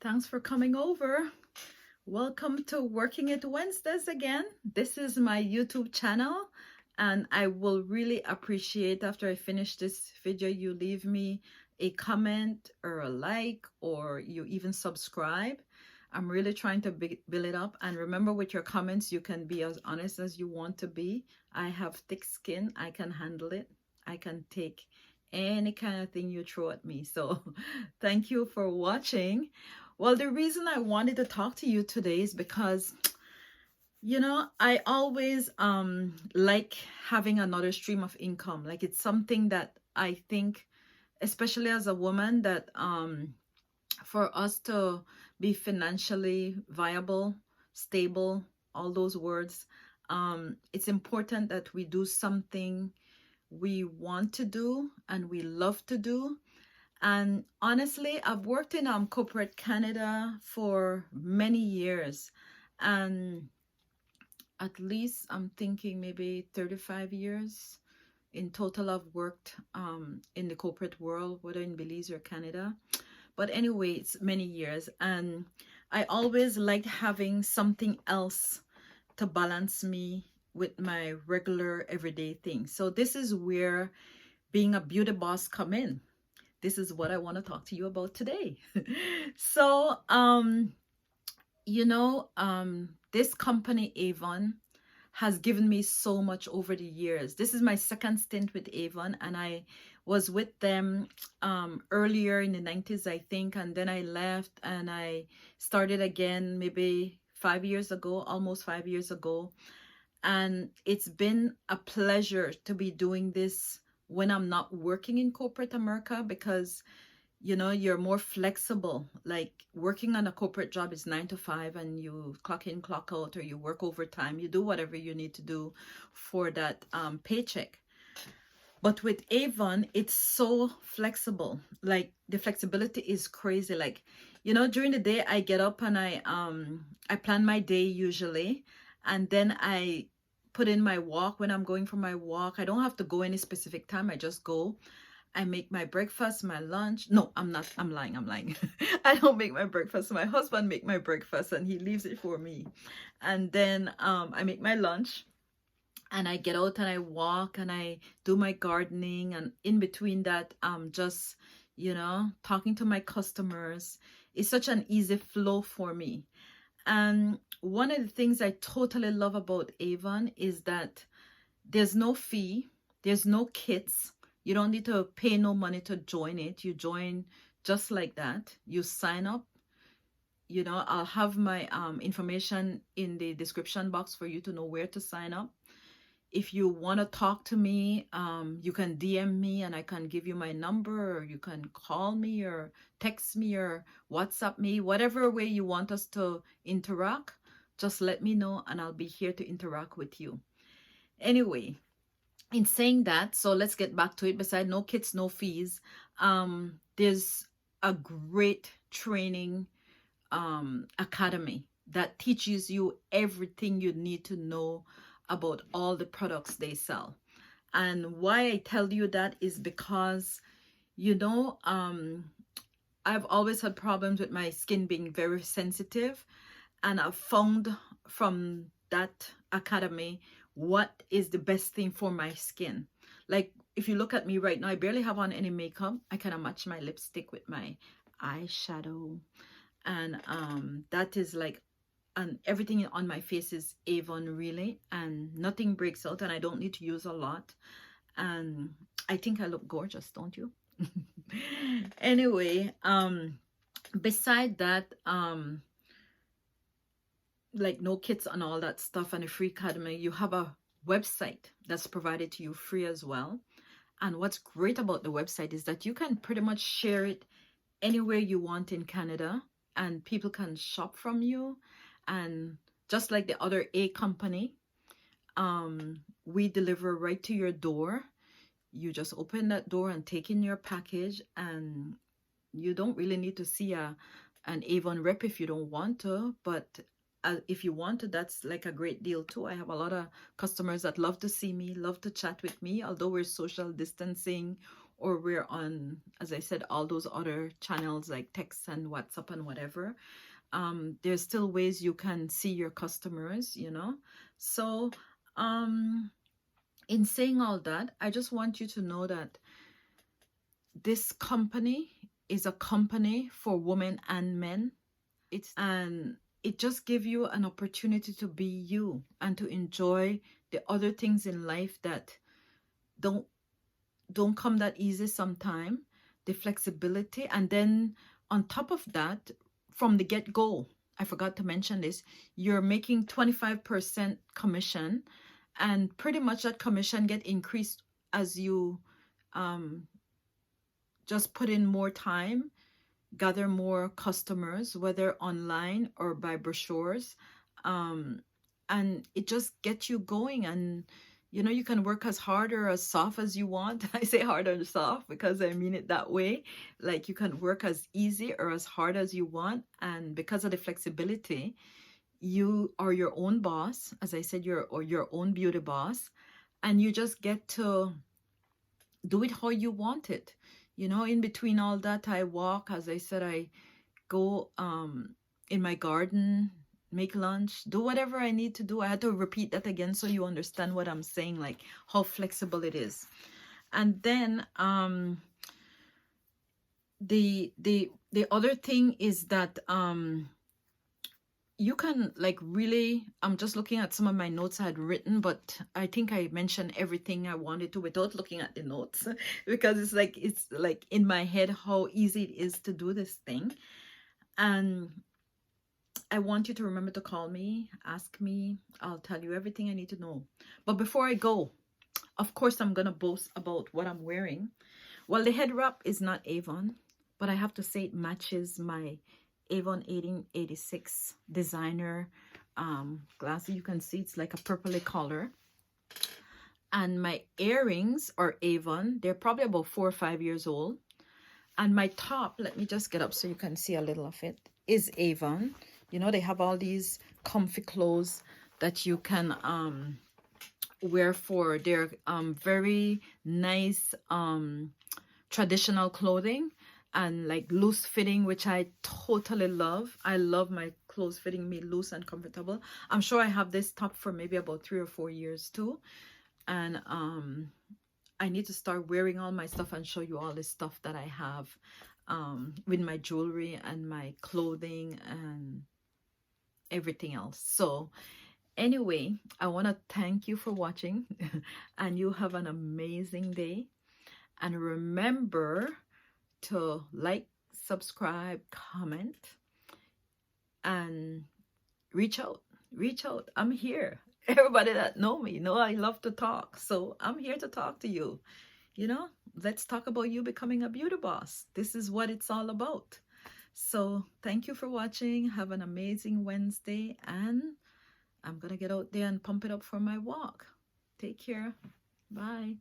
Thanks for coming over. Welcome to Working It Wednesdays again. This is my YouTube channel, and I will really appreciate after I finish this video you leave me a comment or a like, or you even subscribe. I'm really trying to build it up. And remember, with your comments, you can be as honest as you want to be. I have thick skin. I can handle it. I can take any kind of thing you throw at me. So thank you for watching. Well, the reason I wanted to talk to you today is because, I always like having another stream of income. Like, it's something that I think, especially as a woman, that for us to be financially viable, stable, all those words, it's important that we do something we want to do and we love to do. And honestly, I've worked in corporate Canada for many years, and at least I'm thinking maybe 35 years in total I've worked in the corporate world, whether in Belize or Canada. But anyway, it's many years, and I always liked having something else to balance me with my regular everyday things. So this is where being a beauty boss come in. This is what I want to talk to you about today. So, this company, Avon, has given me so much over the years. This is my second stint with Avon, and I was with them earlier in the 90s, I think, and then I left and I started again maybe 5 years ago, almost 5 years ago. And it's been a pleasure to be doing this when I'm not working in corporate America, because you're more flexible. Like, working on a corporate job is 9 to 5, and you clock in, clock out, or you work overtime, you do whatever you need to do for that paycheck. But with Avon, it's so flexible. Like, the flexibility is crazy. Like, during the day I get up and I plan my day usually, and then I put in my walk. When I'm going for my walk, I don't have to go any specific time. I just go. I make my breakfast, my lunch. No, I'm not. I'm lying. I don't make my breakfast. My husband make my breakfast, and he leaves it for me. And then I make my lunch, and I get out and I walk and I do my gardening. And in between that, just, talking to my customers. It's such an easy flow for me. And one of the things I totally love about Avon is that there's no fee, there's no kits. You don't need to pay no money to join it. You join just like that. You sign up. I'll have my information in the description box for you to know where to sign up. If you want to talk to me, you can DM me and I can give you my number, or you can call me or text me or WhatsApp me, whatever way you want us to interact. Just let me know and I'll be here to interact with you. Anyway, in saying that, so let's get back to it. Besides no kits, no fees, there's a great training academy that teaches you everything you need to know about all the products they sell. And why I tell you that is because, I've always had problems with my skin being very sensitive, and I've found from that academy what is the best thing for my skin. Like, if you look at me right now, I barely have on any makeup. I kind of match my lipstick with my eyeshadow, and that is like, and everything on my face is Avon, really, and nothing breaks out, and I don't need to use a lot. And I think I look gorgeous, don't you? Anyway, beside that, like no kits and all that stuff and a free academy, you have a website that's provided to you free as well. And what's great about the website is that you can pretty much share it anywhere you want in Canada, and people can shop from you. And just like the other A company, we deliver right to your door. You just open that door and take in your package, and you don't really need to see an Avon rep if you don't want to. But if you want to, that's like a great deal too. I have a lot of customers that love to see me, love to chat with me, although we're social distancing or we're on, as I said, all those other channels like text and WhatsApp and whatever, there's still ways you can see your customers, you know. So in saying all that, I just want you to know that this company is a company for women and men. And it just gives you an opportunity to be you and to enjoy the other things in life that don't come that easy sometime, the flexibility. And then on top of that, from the get-go, I forgot to mention this, you're making 25% commission, and pretty much that commission get increased as you just put in more time, gather more customers, whether online or by brochures, and it just gets you going. And you know, you can work as hard or as soft as you want. I say hard or soft because I mean it that way. Like, you can work as easy or as hard as you want, and because of the flexibility, you are your own boss. As I said, you're your own beauty boss, and you just get to do it how you want it. You know, in between all that, I walk, as I said, I go in my garden, make lunch, do whatever I need to do. I had to repeat that again so you understand what I'm saying, like how flexible it is. And then the other thing is that you can, like, really, I'm just looking at some of my notes I had written, but I think I mentioned everything I wanted to without looking at the notes because it's like in my head how easy it is to do this thing. And I want you to remember to call me, ask me, I'll tell you everything I need to know. But before I go, of course, I'm gonna boast about what I'm wearing. Well, the head wrap is not Avon, but I have to say it matches my Avon 1886 designer glasses. You can see it's like a purpley color. And my earrings are Avon. They're probably about 4 or 5 years old. And my top, let me just get up so you can see a little of it, is Avon. You know, they have all these comfy clothes that you can wear for their very nice traditional clothing, and like loose fitting, which I totally love. I love my clothes fitting me loose and comfortable. I'm sure I have this top for maybe about 3 or 4 years too. And I need to start wearing all my stuff and show you all the stuff that I have with my jewelry and my clothing and everything else. So anyway, I want to thank you for watching and you have an amazing day. And remember to like, subscribe, comment, and reach out. I'm here. Everybody that know me know I love to talk, so I'm here to talk to you. You know, let's talk about you becoming a beauty boss. This is what it's all about. So thank you for watching. Have an amazing Wednesday, and I'm gonna get out there and pump it up for my walk. Take care. Bye.